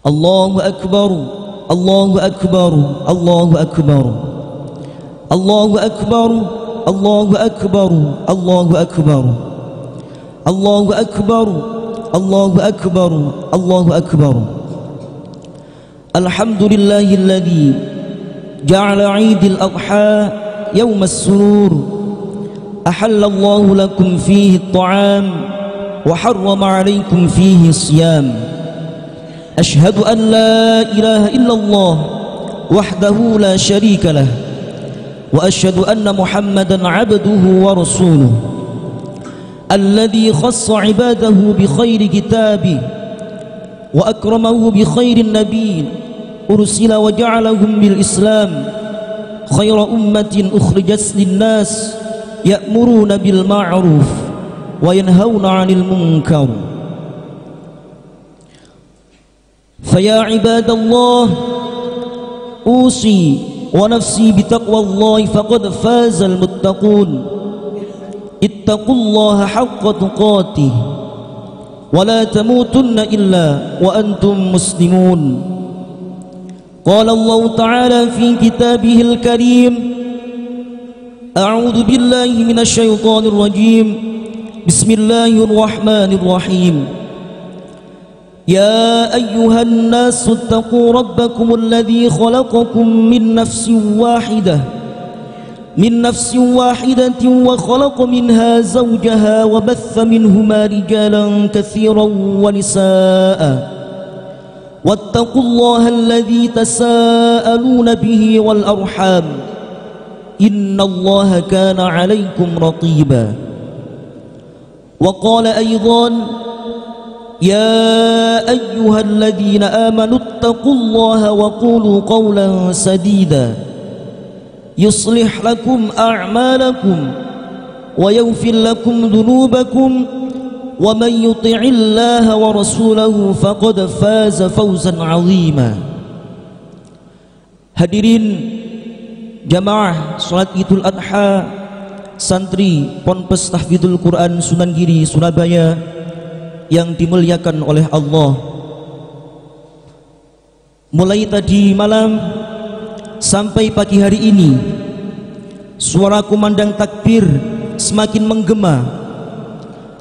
Allahu Akbar, Allahu Akbar, Allahu Akbar, Allahu Akbar, Allahu Akbar, Allahu Akbar, Allahu Akbar, Allahu Akbar, Allahu Akbar. Alhamdulillahilladzi ja'ala 'Idul Adha yawmas surur, ahallallahu lakum fihi at-ta'am wa harrama 'alaykum fihi as-siyam. Ashhadu an la ilaha illallah wahdahu la syarika lah wa ashhadu anna Muhammadan 'abduhu wa rasuluh alladzi khassa 'ibadahu bi khairi kitabi wa akramahu bi khairin nabiyyin ursila wa ja'alahum bil islam khaira ummatin ukhrijat lin-nas ya'muruna bil ma'ruf wa yanhauna 'anil munkar. فيا عباد الله أوصي ونفسي بتقوى الله فقد فاز المتقون اتقوا الله حق تقاته ولا تموتن إلا وأنتم مسلمون. قال الله تعالى في كتابه الكريم أعوذ بالله من الشيطان الرجيم بسم الله الرحمن الرحيم يا أيها الناس اتقوا ربكم الذي خلقكم من نفس واحدة وخلق منها زوجها وبث منهما رجالا كثيرا ونساء واتقوا الله الذي تساءلون به والأرحام إن الله كان عليكم رقيبا. وقال أيضا يا أيها الذين آمنوا اتقوا الله وقولوا قولا سديدا يصلح لكم أعمالكم ويغفر لكم ذنوبكم ومن يطع الله ورسوله فقد فاز فوزا عظيما. Hadirin jamaah salat Idul Adha santri Ponpes Tahfidzul Quran Sunan Giri Surabaya yang dimuliakan oleh Allah, mulai tadi malam sampai pagi hari ini suara kumandang takbir semakin menggema.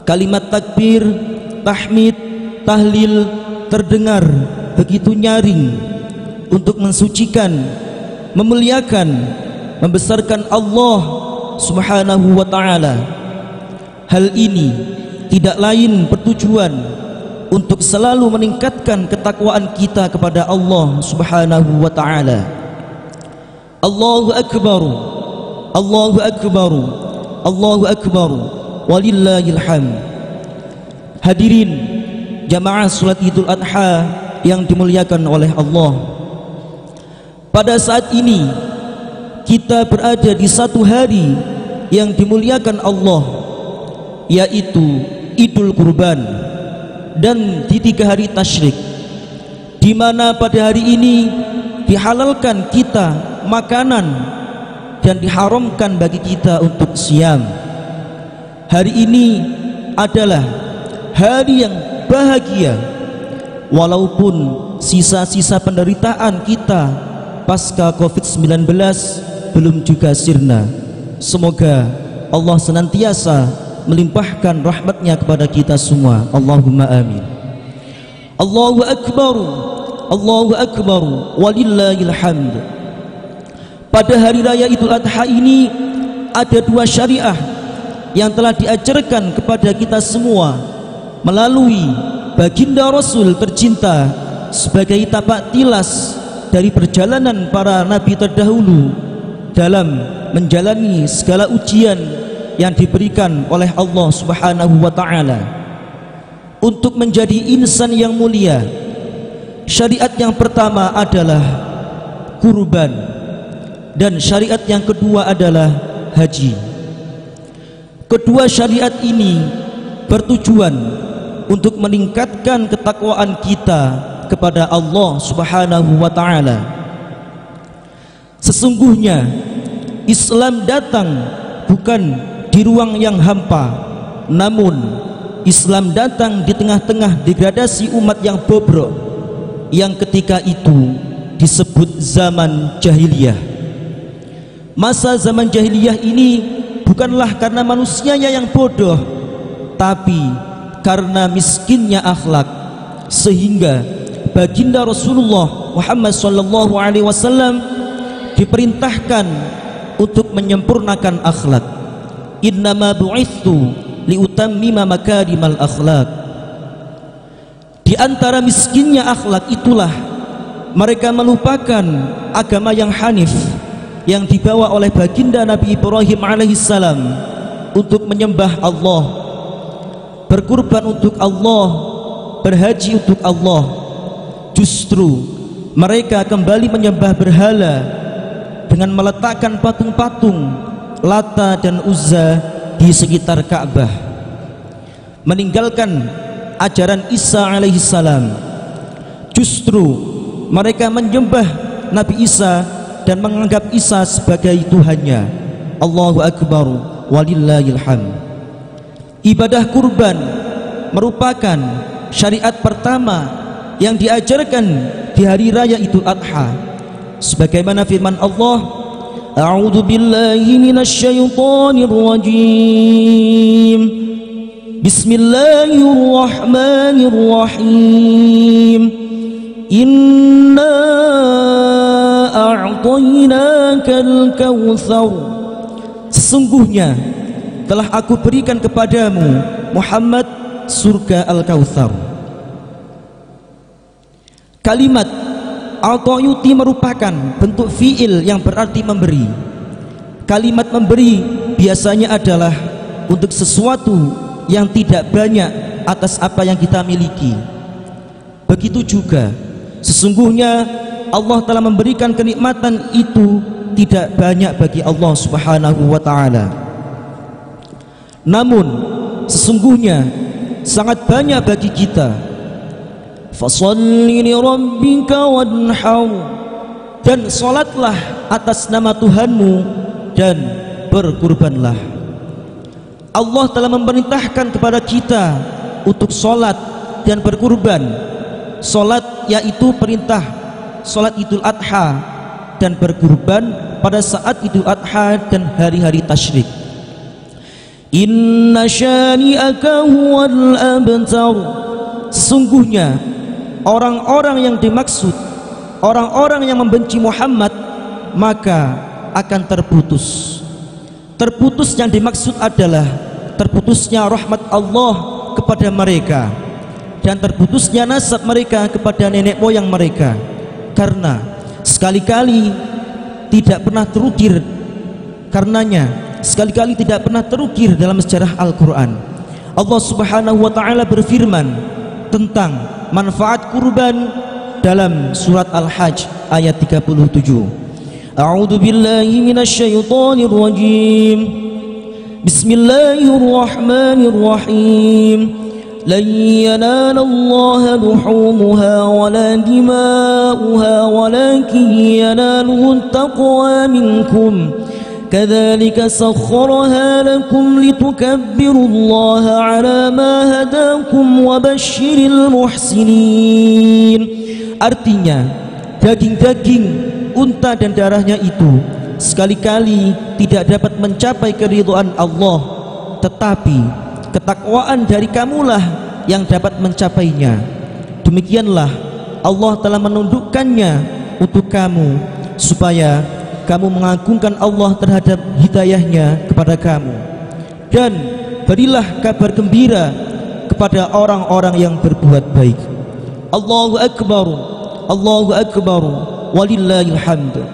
Kalimat takbir, tahmid, tahlil terdengar begitu nyaring untuk mensucikan, memuliakan, membesarkan Allah Subhanahu wa ta'ala. Hal ini tidak lain bertujuan untuk selalu meningkatkan ketakwaan kita kepada Allah Subhanahu wa ta'ala. Allahu Akbar, Allahu Akbar, Allahu Akbar, walillahil hamd. Hadirin jamaah salat Idul Adha yang dimuliakan oleh Allah, pada saat ini kita berada di satu hari yang dimuliakan Allah, yaitu Idul Kurban, dan di 3 hari tasyrik, di mana pada hari ini dihalalkan kita makanan dan diharamkan bagi kita untuk siam. Hari ini adalah hari yang bahagia, walaupun sisa-sisa penderitaan kita pasca COVID-19 belum juga sirna. Semoga Allah senantiasa melimpahkan rahmatnya kepada kita semua. Allahumma amin. Allahu Akbar, Allahu Akbar, walillahil hamd. Pada hari raya Idul Adha ini ada 2 syariah yang telah diajarkan kepada kita semua melalui baginda Rasul tercinta sebagai tapak tilas dari perjalanan para nabi terdahulu dalam menjalani segala ujian yang diberikan oleh Allah Subhanahu wa ta'ala untuk menjadi insan yang mulia. Syariat yang pertama adalah kurban, dan syariat yang kedua adalah haji. Kedua syariat ini bertujuan untuk meningkatkan ketakwaan kita kepada Allah Subhanahu wa ta'ala. Sesungguhnya Islam datang bukan di ruang yang hampa, namun Islam datang di tengah-tengah degradasi umat yang bobrok, yang ketika itu disebut zaman jahiliyah. Masa zaman jahiliyah ini bukanlah karena manusianya yang bodoh, tapi karena miskinnya akhlak, sehingga baginda Rasulullah Muhammad SAW diperintahkan untuk menyempurnakan akhlak. Innama bu'ithu liutammima makarimal akhlak. Di antara miskinnya akhlak itulah mereka melupakan agama yang hanif yang dibawa oleh baginda Nabi Ibrahim alaihissalam untuk menyembah Allah, berkurban untuk Allah, berhaji untuk Allah. Justru mereka kembali menyembah berhala dengan meletakkan patung-patung Lata dan Uzza di sekitar Ka'bah, meninggalkan ajaran Isa alaihissalam. Justru mereka menyembah Nabi Isa dan menganggap Isa sebagai Tuhannya. Allahu Akbar walillahil hamd. Ibadah kurban merupakan syariat pertama yang diajarkan di hari raya Idul Adha, sebagaimana firman Allah, A'udzu billahi minasyaitonir rajim. Bismillahirrahmanirrahim. Inna a'tainakal kautsar. Sesungguhnya telah aku berikan kepadamu Muhammad surga Al-Kautsar. Kalimat Al-Ta'yuti merupakan bentuk fi'il yang berarti memberi. Kalimat memberi biasanya adalah untuk sesuatu yang tidak banyak atas apa yang kita miliki. Begitu juga sesungguhnya Allah telah memberikan kenikmatan itu tidak banyak bagi Allah Subhanahu wa ta'ala. Namun sesungguhnya sangat banyak bagi kita. Fasholli li rabbika wanhar, dan salatlah atas nama Tuhanmu dan berkurbanlah. Allah telah memerintahkan kepada kita untuk salat dan berkurban. Salat yaitu perintah salat Idul Adha, dan berkurban pada saat Idul Adha dan hari-hari tasyrik. Inna syani'aka huwal abtar. Sesungguhnya orang-orang yang dimaksud, orang-orang yang membenci Muhammad, maka akan terputus. Terputus yang dimaksud adalah terputusnya rahmat Allah kepada mereka, dan terputusnya nasab mereka kepada nenek moyang mereka, karena sekali-kali tidak pernah terukir karenanya, sekali-kali tidak pernah terukir dalam sejarah Al-Quran. Allah Subhanahu wa ta'ala berfirman tentang manfaat kurban dalam surat Al-Hajj ayat 37. A'udzu billahi minasyaitonir rajim. Bismillahirrahmanirrahim. Lan yanalallaha luhumuha wala dima'uha walakin yanaluhu taqwa minkum. كذلك سخرها لكم لتكبروا الله على ما هداكم وبشر المحسنين. Artinya daging-daging unta dan darahnya itu sekali-kali tidak dapat mencapai keridhaan Allah, tetapi ketakwaan dari kamulah yang dapat mencapainya. Demikianlah Allah telah menundukkannya untuk kamu supaya kamu mengagungkan Allah terhadap hidayahnya kepada kamu, dan berilah kabar gembira kepada orang-orang yang berbuat baik. Allahu Akbar, Allahu Akbar, walillahil hamd.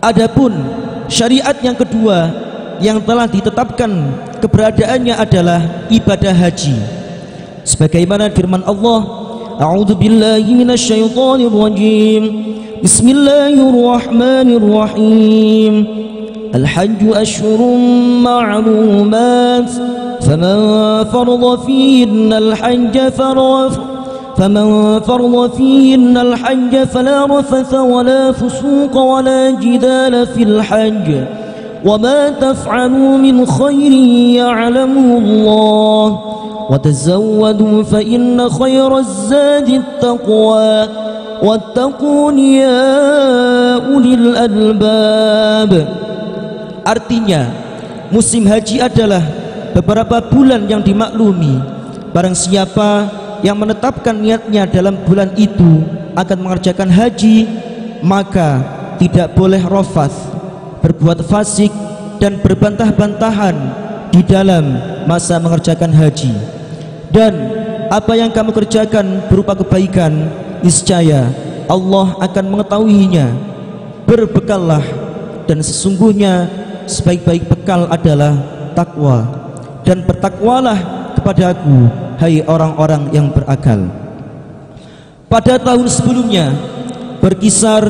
Adapun syariat yang kedua yang telah ditetapkan keberadaannya adalah ibadah haji, sebagaimana firman Allah, A'udzu billahi minasyaitonir rajim. Bismillahirrahmanirrahim. Al-hajju ashhurun ma'lumat, faman farada fihinna al-hajja فمن فرض فيهن الحج فلا رفث ولا فسوق ولا جدال في الحج وما تفعلوا من خير يعلمه الله وتزودوا فإن خير الزاد التقوى واتقون يا أولي الألباب. Artinya, musim haji adalah beberapa bulan yang dimaklumi. Barang siapa yang menetapkan niatnya dalam bulan itu akan mengerjakan haji, maka tidak boleh rafath, berbuat fasik dan berbantah-bantahan di dalam masa mengerjakan haji. Dan apa yang kamu kerjakan berupa kebaikan, niscaya Allah akan mengetahuinya. Berbekallah, dan sesungguhnya sebaik-baik bekal adalah takwa, dan bertakwalah kepadaku, hai orang-orang yang berakal. Pada tahun sebelumnya berkisar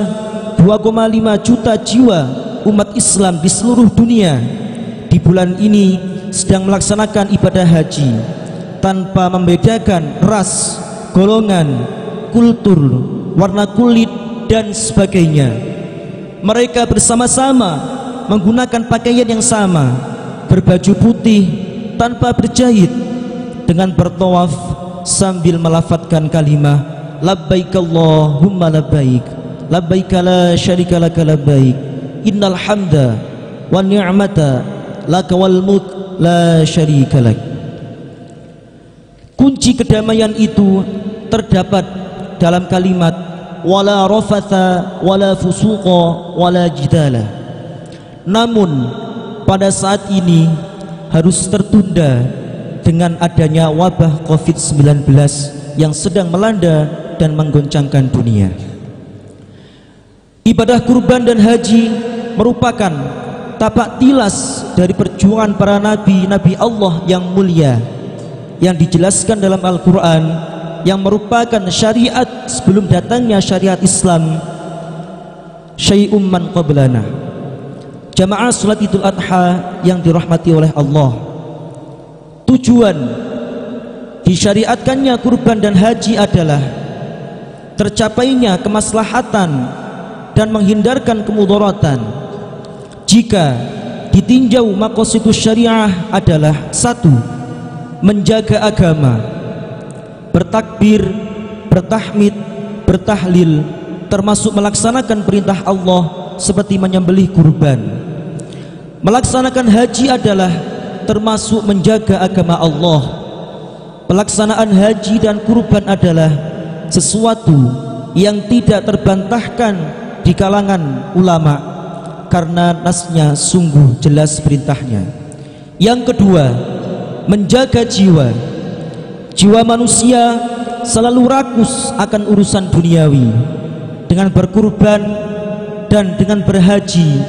2,5 juta jiwa umat Islam di seluruh dunia di bulan ini sedang melaksanakan ibadah haji tanpa membedakan ras, golongan, kultur, warna kulit dan sebagainya. Mereka bersama-sama menggunakan pakaian yang sama, berbaju putih tanpa berjahit, dengan bertawaf sambil melafadzkan kalimah labbaik Allahumma labbaik, labbaik la syarika laka labbaik, innal hamda wan ni'mata laka wal mulk la syarika lak. Kunci kedamaian itu terdapat dalam kalimat wala rafatha wala fusuqa wala jidala. Namun pada saat ini harus tertunda dengan adanya wabah COVID-19 yang sedang melanda dan menggoncangkan dunia. Ibadah kurban dan haji merupakan tapak tilas dari perjuangan para nabi-nabi Allah yang mulia, yang dijelaskan dalam Al-Quran, yang merupakan syariat sebelum datangnya syariat Islam. Syai'um man qablana. Jamaah salat Idul Adha yang dirahmati oleh Allah, tujuan disyariatkannya kurban dan haji adalah tercapainya kemaslahatan dan menghindarkan kemudaratan. Jika ditinjau maqasidus syariah adalah: 1. Menjaga agama, bertakbir, bertahmid, bertahlil, termasuk melaksanakan perintah Allah seperti menyembelih kurban. Melaksanakan haji adalah termasuk menjaga agama Allah. Pelaksanaan haji dan kurban adalah sesuatu yang tidak terbantahkan di kalangan ulama karena nasnya sungguh jelas perintahnya. Yang kedua, menjaga jiwa. Jiwa manusia selalu rakus akan urusan duniawi. Dengan berkurban dan dengan berhaji,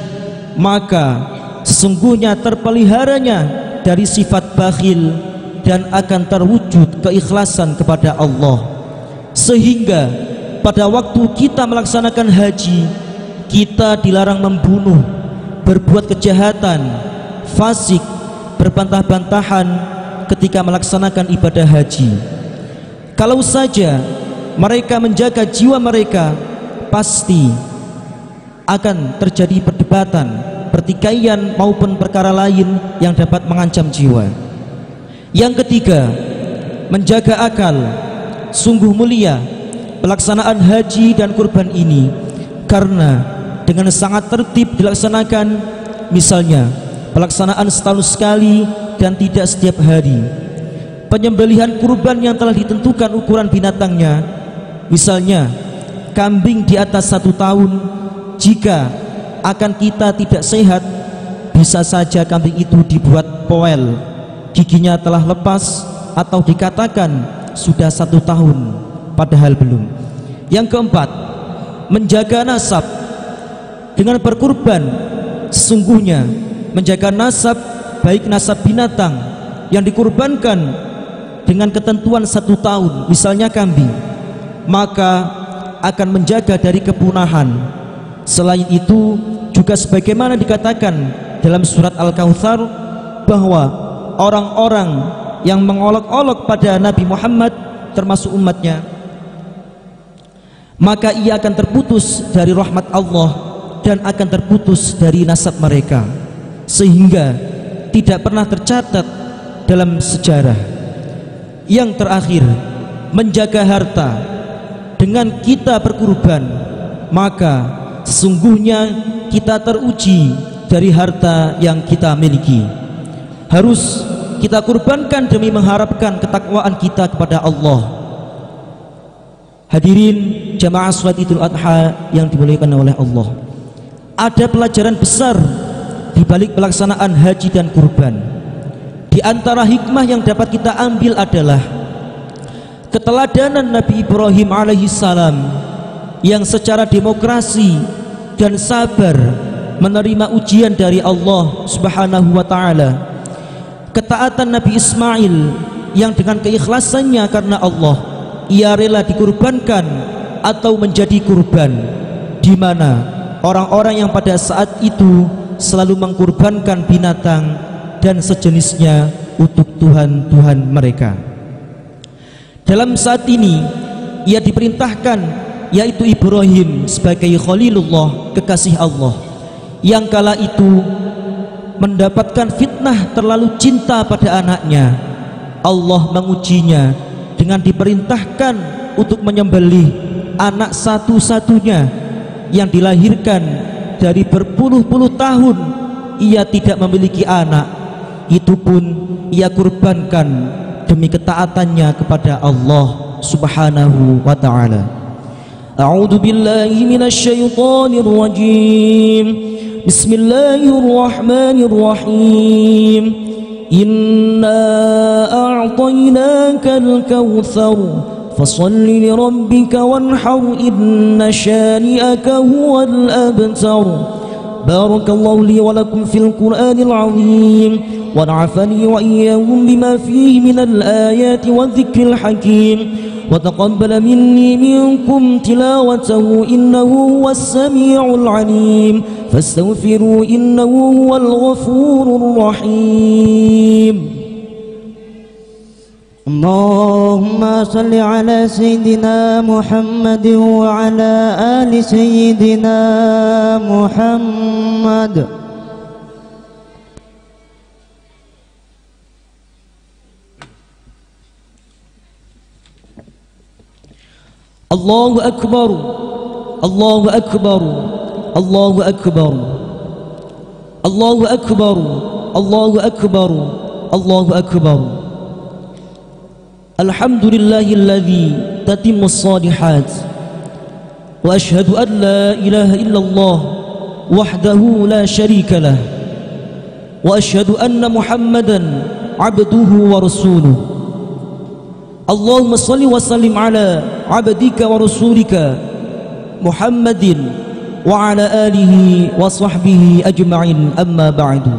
maka sesungguhnya terpeliharanya dari sifat bakhil dan akan terwujud keikhlasan kepada Allah. Sehingga pada waktu kita melaksanakan haji, kita dilarang membunuh, berbuat kejahatan, fasik, berbantah-bantahan ketika melaksanakan ibadah haji. Kalau saja mereka menjaga jiwa mereka, pasti akan terjadi perdebatan, pertikaian maupun perkara lain yang dapat mengancam jiwa. Yang ketiga, menjaga akal. Sungguh mulia pelaksanaan haji dan kurban ini, karena dengan sangat tertib dilaksanakan. Misalnya pelaksanaan setahun sekali dan tidak setiap hari. Penyembelihan kurban yang telah ditentukan ukuran binatangnya, misalnya kambing di atas 1 tahun. Jika akan kita tidak sehat, bisa saja kambing itu dibuat poel, giginya telah lepas, atau dikatakan sudah 1 tahun padahal belum. Yang keempat, menjaga nasab. Dengan berkurban, sesungguhnya menjaga nasab, baik nasab binatang yang dikurbankan dengan ketentuan 1 tahun, misalnya kambing, maka akan menjaga dari kepunahan. Selain itu juga sebagaimana dikatakan dalam surat Al-Kautsar, bahwa orang-orang yang mengolok-olok pada Nabi Muhammad termasuk umatnya, maka ia akan terputus dari rahmat Allah dan akan terputus dari nasab mereka, sehingga tidak pernah tercatat dalam sejarah. Yang terakhir, menjaga harta. Dengan kita berkurban, maka sesungguhnya kita teruji dari harta yang kita miliki. Harus kita kurbankan demi mengharapkan ketakwaan kita kepada Allah. Hadirin jamaah salat Idul Adha yang dimuliakan oleh Allah, ada pelajaran besar di balik pelaksanaan haji dan kurban. Di antara hikmah yang dapat kita ambil adalah keteladanan Nabi Ibrahim alaihissalam yang secara demokrasi dan sabar menerima ujian dari Allah subhanahu wa ta'ala. Ketaatan Nabi Ismail yang dengan keikhlasannya karena Allah, ia rela dikurbankan atau menjadi kurban, di mana orang-orang yang pada saat itu selalu mengkurbankan binatang dan sejenisnya untuk Tuhan-Tuhan mereka. Dalam saat ini ia diperintahkan, yaitu Ibrahim sebagai Khalilullah, kekasih Allah, yang kala itu mendapatkan fitnah terlalu cinta pada anaknya. Allah mengujinya dengan diperintahkan untuk menyembelih anak satu-satunya yang dilahirkan dari berpuluh-puluh tahun ia tidak memiliki anak. Itu pun ia kurbankan demi ketaatannya kepada Allah subhanahu wa ta'ala. A'udzu billahi minasy syaithanir rajim. Bismillahirrahmanirrahim. Inna a'tainakal kautsar fasholli lirabbika wanhar inna syani'aka huwal abtar. Barakallahu li wa lakum fil Qur'anil 'azim wa na'afani wa iyyakum bima fihi minal ayati wadh-dhikril hakim wa taqabbala minni minkum tilawatahu innahu huwas sami'ul 'alim fastaghfiru innahu huwal ghafurur rahim. Allahumma salli ala Sayyidina Muhammad wa ala ali Sayyidina Muhammad. Allahu Akbar, Allahu Akbar, Allahu Akbar, Allahu Akbar, Allahu Akbar, Allahu Akbar. Alhamdulillahilladzi tatimmus shalihat wa asyhadu an la ilaha illallah wahdahu la syarika lah wa asyhadu anna Muhammadan abduhu wa rasuluh. Allahumma salli wa sallim ala abdika wa rasulika Muhammadin wa ala alihi wa sahbihi ajma'in, amma ba'du.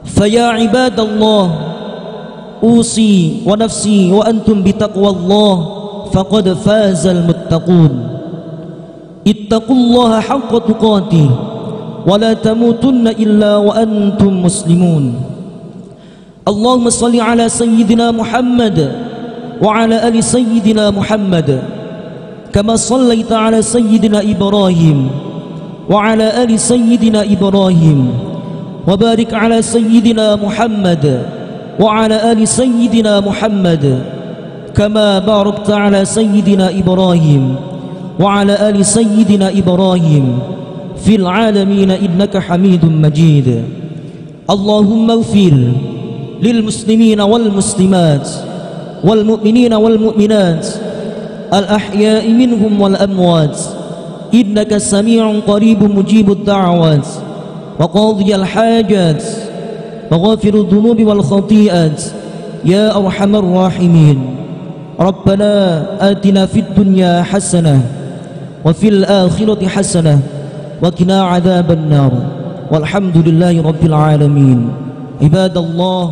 Faya ibadallah, usi wa nafsi wa antum bitaqwallah faqad fazal muttaqun. Ittaqullaha haqqa tuqatih wa la tamutunna illa wa antum muslimun. Allahumma salli ala sayyidina Muhammad wa ala ali sayyidina Muhammad kama sallaita ala sayyidina Ibrahim wa ala ali sayyidina Ibrahim wa barik ala sayyidina Muhammad وعلى آل سيدنا محمد كما باركت على سيدنا إبراهيم وعلى آل سيدنا إبراهيم في العالمين إنك حميد مجيد. اللهم اغفر للمسلمين والمسلمات والمؤمنين والمؤمنات الأحياء منهم والأموات إنك سميع قريب مجيب الدعوات وقاضي الحاجات وغافر الذنوب والخطيئات يا أرحم الراحمين. ربنا آتنا في الدنيا حسنة وفي الآخرة حسنة وقنا عذاب النار والحمد لله رب العالمين. عباد الله.